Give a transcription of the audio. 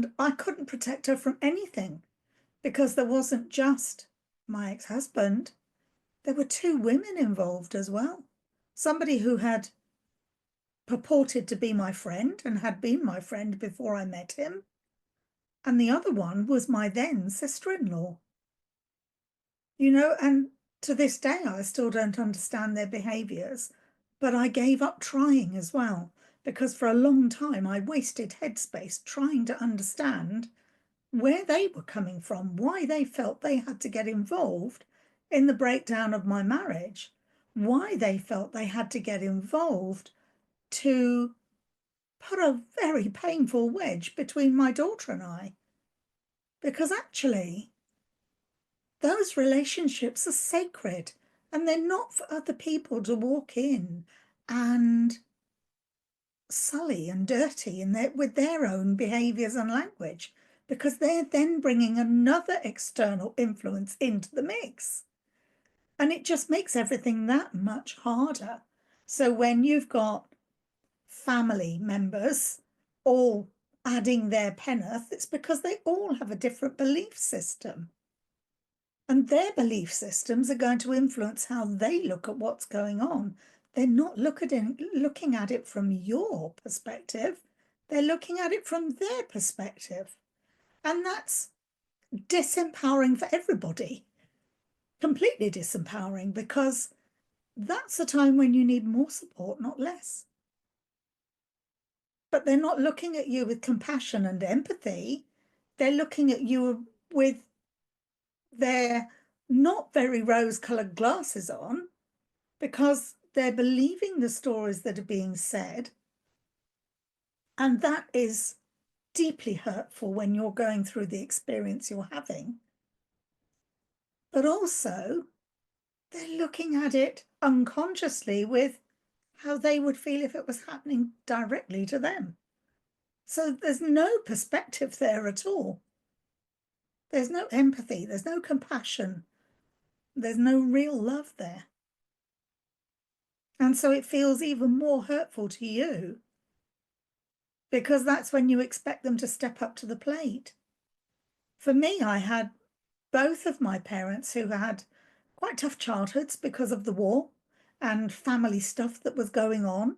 And I couldn't protect her from anything because there wasn't just my ex-husband. There were two women involved as well. Somebody who had purported to be my friend and had been my friend before I met him. And the other one was my then sister-in-law. And to this day, I still don't understand their behaviors, but I gave up trying as well, because for a long time I wasted headspace trying to understand where they were coming from, why they felt they had to get involved in the breakdown of my marriage, why they felt they had to get involved to put a very painful wedge between my daughter and I. Because actually, those relationships are sacred and they're not for other people to walk in and sully and dirty with their own behaviors and language, because they're then bringing another external influence into the mix. And it just makes everything that much harder. So when you've got family members all adding their penneth, it's because they all have a different belief system. And their belief systems are going to influence how they look at what's going on. They're not looking at it from your perspective. They're looking at it from their perspective. And that's disempowering for everybody. Completely disempowering, because that's a time when you need more support, not less. But they're not looking at you with compassion and empathy. They're looking at you with their not very rose-colored glasses on, because they're believing the stories that are being said. And that is deeply hurtful when you're going through the experience you're having. But also, they're looking at it unconsciously with how they would feel if it was happening directly to them. So there's no perspective there at all. There's no empathy, there's no compassion, there's no real love there. And so it feels even more hurtful to you, because that's when you expect them to step up to the plate. For me, I had both of my parents who had quite tough childhoods because of the war and family stuff that was going on.